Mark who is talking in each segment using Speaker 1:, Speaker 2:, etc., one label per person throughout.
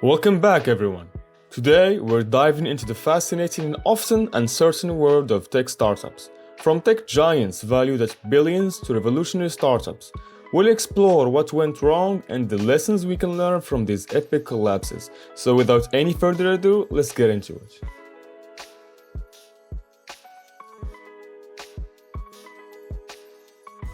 Speaker 1: Welcome back, everyone. Today, we're diving into the fascinating and often uncertain world of tech startups. From tech giants valued at billions to revolutionary startups, we'll explore what went wrong and the lessons we can learn from these epic collapses. So without any further ado, let's get into it.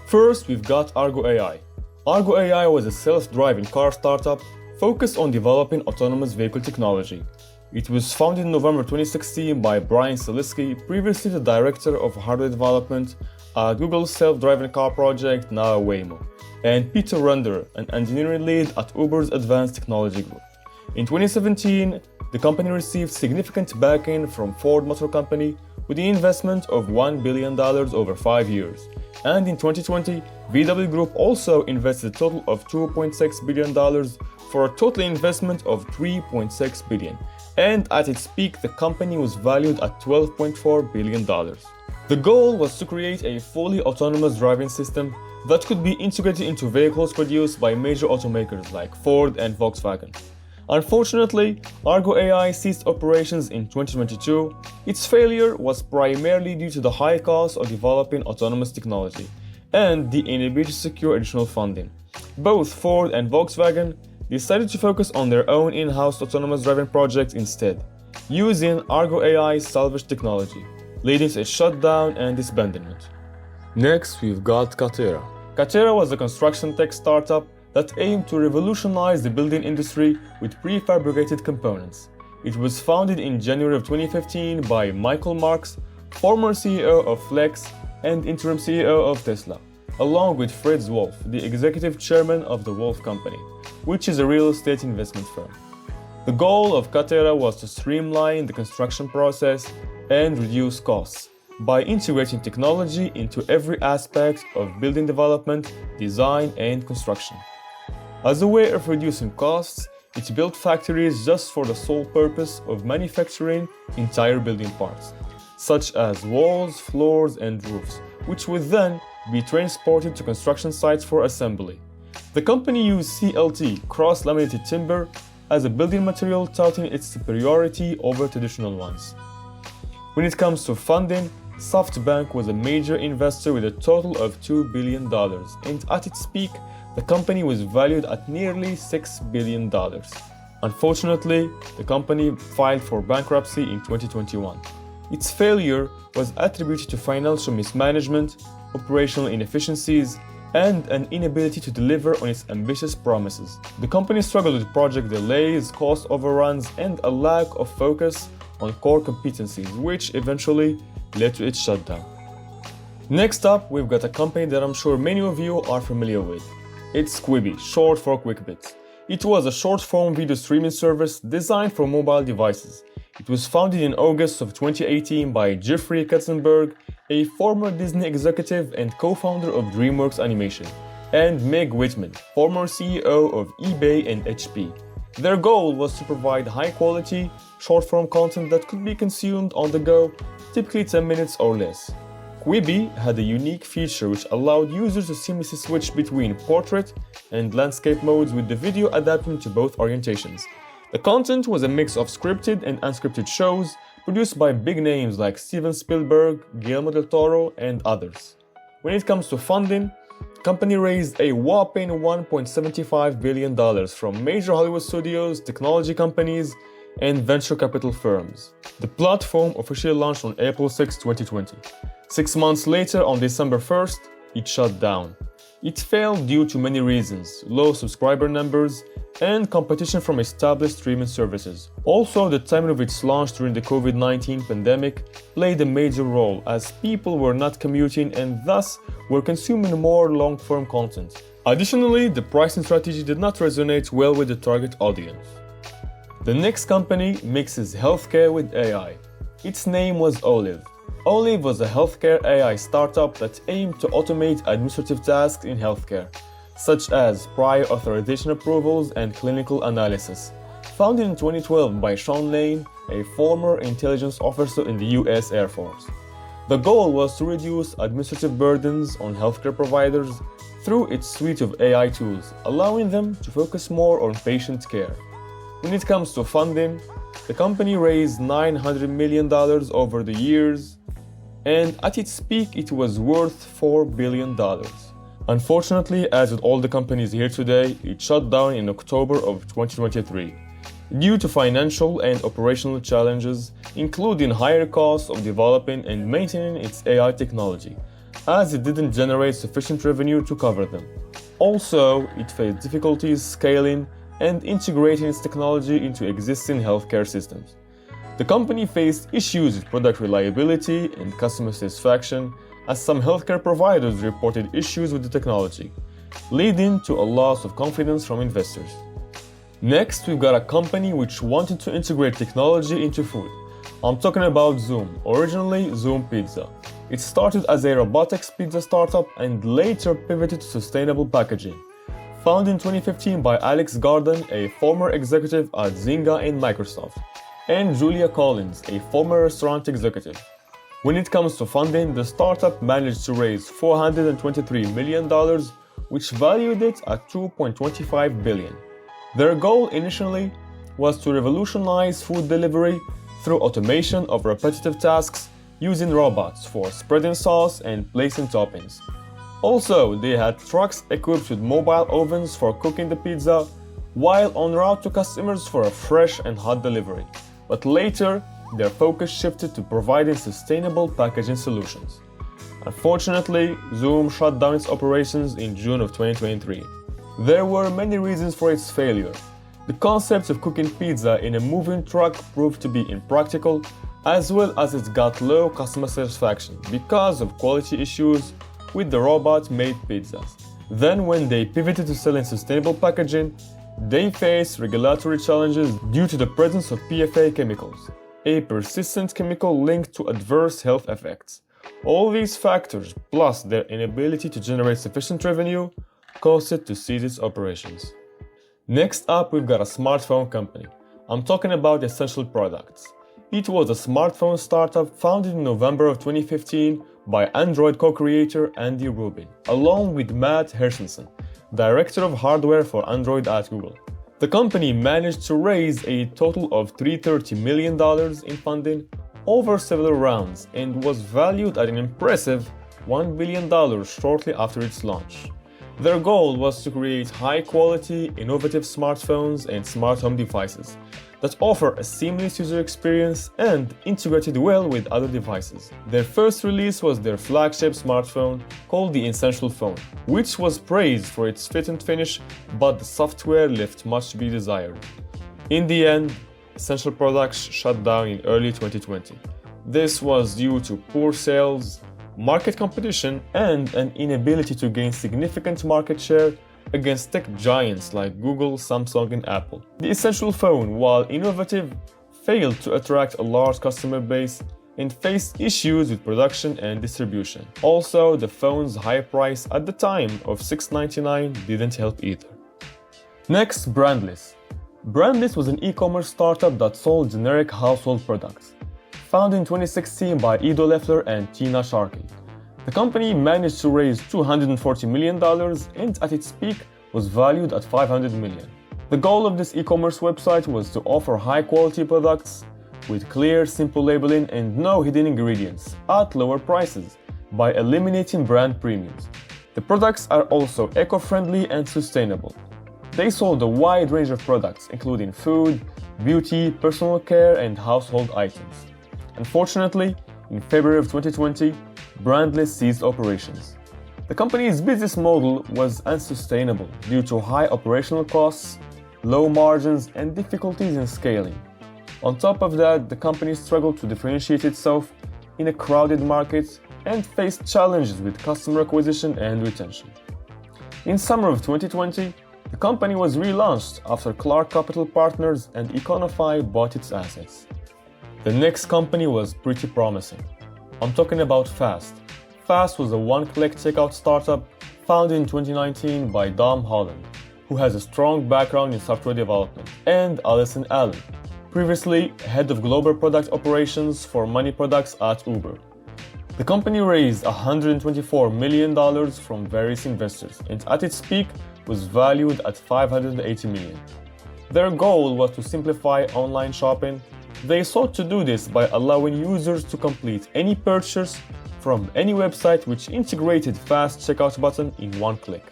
Speaker 1: First, we've got Argo AI. Argo AI was a self-driving car startup focused on developing autonomous vehicle technology. It was founded in November 2016 by Brian Salisky, previously the director of hardware development at Google's self-driving car project, now Waymo, and Peter Render, an engineering lead at Uber's Advanced Technology Group. In 2017, the company received significant backing from Ford Motor Company with the investment of $1 billion over 5 years. And in 2020, VW Group also invested a total of $2.6 billion for a total investment of $3.6 billion. And at its peak, the company was valued at $12.4 billion. The goal was to create a fully autonomous driving system that could be integrated into vehicles produced by major automakers like Ford and Volkswagen. Unfortunately, Argo AI ceased operations in 2022. Its failure was primarily due to the high cost of developing autonomous technology and the inability to secure additional funding. Both Ford and Volkswagen decided to focus on their own in-house autonomous driving projects instead, using Argo AI's salvage technology, leading to a shutdown and disbandment. Next, we've got Katerra. Katerra was a construction tech startup that aimed to revolutionize the building industry with prefabricated components. It was founded in January of 2015 by Michael Marks, former CEO of Flex and interim CEO of Tesla, along with Fritz Wolf, the executive chairman of the Wolf Company, which is a real estate investment firm. The goal of Katerra was to streamline the construction process and reduce costs by integrating technology into every aspect of building development, design, and construction. As a way of reducing costs, it built factories just for the sole purpose of manufacturing entire building parts, such as walls, floors, and roofs, which would then be transported to construction sites for assembly. The company used CLT, cross-laminated timber, as a building material, touting its superiority over traditional ones. When it comes to funding, SoftBank was a major investor with a total of $2 billion, and at its peak, the company was valued at nearly $6 billion. Unfortunately, the company filed for bankruptcy in 2021. Its failure was attributed to financial mismanagement, operational inefficiencies, and an inability to deliver on its ambitious promises. The company struggled with project delays, cost overruns, and a lack of focus on core competencies, which eventually led to its shutdown. Next up, we've got a company that I'm sure many of you are familiar with. It's Quibi, short for QuickBit. It was a short-form video streaming service designed for mobile devices. It was founded in August of 2018 by Jeffrey Katzenberg, a former Disney executive and co-founder of DreamWorks Animation, and Meg Whitman, former CEO of eBay and HP. Their goal was to provide high-quality, short-form content that could be consumed on the go, typically 10 minutes or less. Quibi had a unique feature which allowed users to seamlessly switch between portrait and landscape modes with the video adapting to both orientations. The content was a mix of scripted and unscripted shows produced by big names like Steven Spielberg, Guillermo del Toro, and others. When it comes to funding, the company raised a whopping $1.75 billion from major Hollywood studios, technology companies, and venture capital firms. The platform officially launched on April 6, 2020. 6 months later, on December 1st, it shut down. It failed due to many reasons: low subscriber numbers and competition from established streaming services. Also, the timing of its launch during the COVID-19 pandemic played a major role, as people were not commuting and thus were consuming more long-form content. Additionally, the pricing strategy did not resonate well with the target audience. The next company mixes healthcare with AI. Its name was Olive. Olive was a healthcare AI startup that aimed to automate administrative tasks in healthcare, such as prior authorization approvals and clinical analysis. Founded in 2012 by Sean Lane, a former intelligence officer in the US Air Force. The goal was to reduce administrative burdens on healthcare providers through its suite of AI tools, allowing them to focus more on patient care. When it comes to funding, the company raised $900 million over the years, and at its peak it was worth $4 billion. Unfortunately, as with all the companies here today, it shut down in October of 2023 due to financial and operational challenges, including higher costs of developing and maintaining its AI technology, as it didn't generate sufficient revenue to cover them. Also, it faced difficulties scaling and integrating its technology into existing healthcare systems. The company faced issues with product reliability and customer satisfaction, as some healthcare providers reported issues with the technology, leading to a loss of confidence from investors. Next, we've got a company which wanted to integrate technology into food. I'm talking about Zume, originally Zume Pizza. It started as a robotics pizza startup and later pivoted to sustainable packaging. Founded in 2015 by Alex Garden, a former executive at Zynga and Microsoft, and Julia Collins, a former restaurant executive. When it comes to funding, the startup managed to raise $423 million, which valued it at $2.25 billion. Their goal initially was to revolutionize food delivery through automation of repetitive tasks using robots for spreading sauce and placing toppings. Also, they had trucks equipped with mobile ovens for cooking the pizza, while en route to customers for a fresh and hot delivery. But later, their focus shifted to providing sustainable packaging solutions. Unfortunately, Zume shut down its operations in June of 2023. There were many reasons for its failure. The concept of cooking pizza in a moving truck proved to be impractical, as well as it got low customer satisfaction because of quality issues with the robot-made pizzas. Then, when they pivoted to selling sustainable packaging, they faced regulatory challenges due to the presence of PFA chemicals, a persistent chemical linked to adverse health effects. All these factors, plus their inability to generate sufficient revenue, caused it to cease its operations. Next up, we've got a smartphone company. I'm talking about Essential Products. It was a smartphone startup founded in November of 2015 by Android co-creator Andy Rubin, along with Matt Hershenson, Director of Hardware for Android at Google. The company managed to raise a total of $330 million in funding over several rounds and was valued at an impressive $1 billion shortly after its launch. Their goal was to create high-quality, innovative smartphones and smart home devices that offer a seamless user experience and integrated well with other devices. Their first release was their flagship smartphone called the Essential Phone, which was praised for its fit and finish, but the software left much to be desired. In the end, Essential Products shut down in early 2020. This was due to poor sales, market competition, and an inability to gain significant market share against tech giants like Google, Samsung, and Apple. The Essential Phone, while innovative, failed to attract a large customer base and faced issues with production and distribution. Also, the phone's high price at the time of $699 didn't help either. Next, Brandless. Brandless was an e-commerce startup that sold generic household products. Founded in 2016 by Ido Leffler and Tina Sharkey. The company managed to raise $240 million and at its peak was valued at $500 million. The goal of this e-commerce website was to offer high-quality products with clear, simple labeling and no hidden ingredients at lower prices by eliminating brand premiums. The products are also eco-friendly and sustainable. They sold a wide range of products including food, beauty, personal care, and household items. Unfortunately, in February of 2020, Brandless ceased operations. The company's business model was unsustainable due to high operational costs, low margins, and difficulties in scaling. On top of that, the company struggled to differentiate itself in a crowded market and faced challenges with customer acquisition and retention. In summer of 2020, the company was relaunched after Clark Capital Partners and Econify bought its assets. The next company was pretty promising. I'm talking about Fast. Fast was a one-click checkout startup founded in 2019 by Dom Holland, who has a strong background in software development, and Alison Allen, previously head of global product operations for money products at Uber. The company raised $124 million from various investors and at its peak was valued at $580 million. Their goal was to simplify online shopping. They sought to do this by allowing users to complete any purchase from any website which integrated fast checkout button in one click.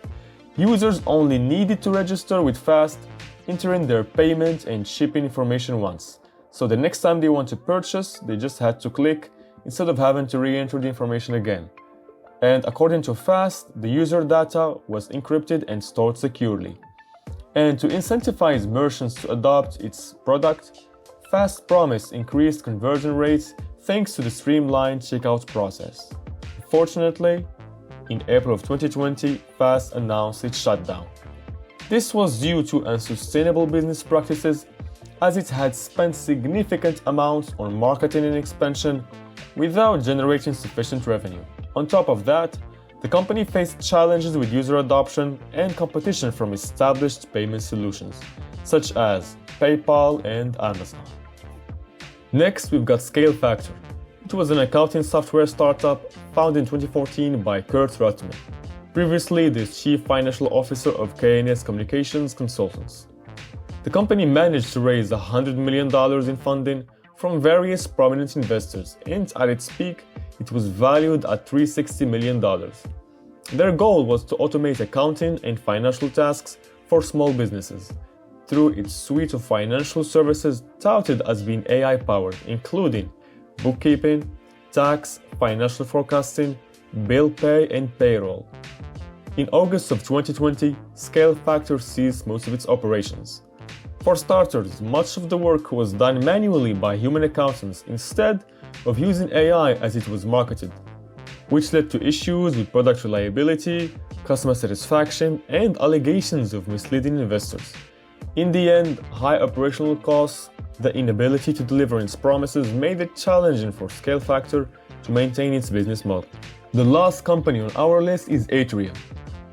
Speaker 1: Users only needed to register with Fast, entering their payment and shipping information once. So the next time they want to purchase, they just had to click instead of having to re-enter the information again. And according to Fast, the user data was encrypted and stored securely. And to incentivize merchants to adopt its product, Fast promised increased conversion rates thanks to the streamlined checkout process. Fortunately, in April of 2020, Fast announced its shutdown. This was due to unsustainable business practices, as it had spent significant amounts on marketing and expansion without generating sufficient revenue. On top of that, the company faced challenges with user adoption and competition from established payment solutions, such as PayPal and Amazon. Next, we've got ScaleFactor. It was an accounting software startup founded in 2014 by Katerra, previously the Chief Financial Officer of K&S Communications Consultants. The company managed to raise $100 million in funding from various prominent investors, and at its peak, it was valued at $360 million. Their goal was to automate accounting and financial tasks for small businesses through its suite of financial services touted as being AI-powered, including bookkeeping, tax, financial forecasting, bill pay, and payroll. In August of 2020, ScaleFactor ceased most of its operations. For starters, much of the work was done manually by human accountants instead of using AI as it was marketed, which led to issues with product reliability, customer satisfaction, and allegations of misleading investors. In the end, high operational costs, the inability to deliver its promises made it challenging for ScaleFactor to maintain its business model. The last company on our list is Atrium.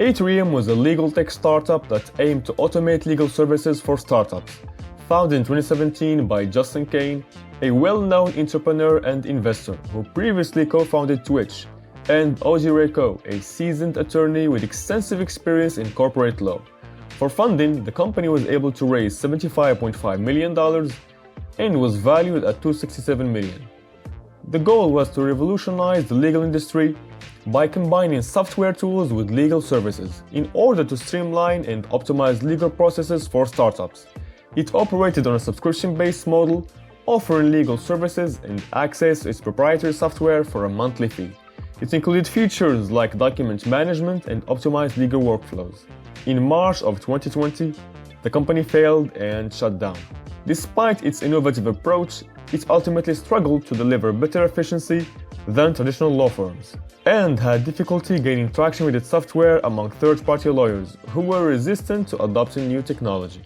Speaker 1: Atrium was a legal tech startup that aimed to automate legal services for startups. Founded in 2017 by Justin Kane, a well-known entrepreneur and investor who previously co-founded Twitch, and Oji Reiko, a seasoned attorney with extensive experience in corporate law. For funding, the company was able to raise $75.5 million and was valued at $267 million. The goal was to revolutionize the legal industry by combining software tools with legal services in order to streamline and optimize legal processes for startups. It operated on a subscription-based model, offering legal services and access to its proprietary software for a monthly fee. It included features like document management and optimized legal workflows. In March of 2020, the company failed and shut down. Despite its innovative approach, it ultimately struggled to deliver better efficiency than traditional law firms, and had difficulty gaining traction with its software among third-party lawyers who were resistant to adopting new technology.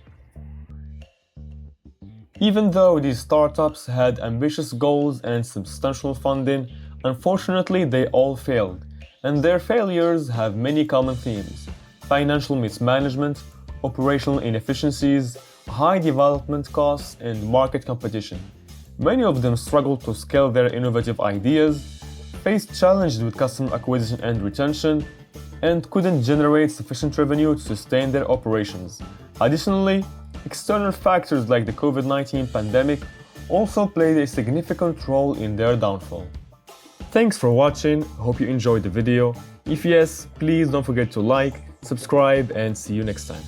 Speaker 1: Even though these startups had ambitious goals and substantial funding, unfortunately they all failed, and their failures have many common themes: financial mismanagement, operational inefficiencies, high development costs, and market competition. Many of them struggled to scale their innovative ideas, faced challenges with customer acquisition and retention, and couldn't generate sufficient revenue to sustain their operations. Additionally, external factors like the COVID-19 pandemic also played a significant role in their downfall. Thanks for watching, hope you enjoyed the video. If yes, please don't forget to like, subscribe, and see you next time.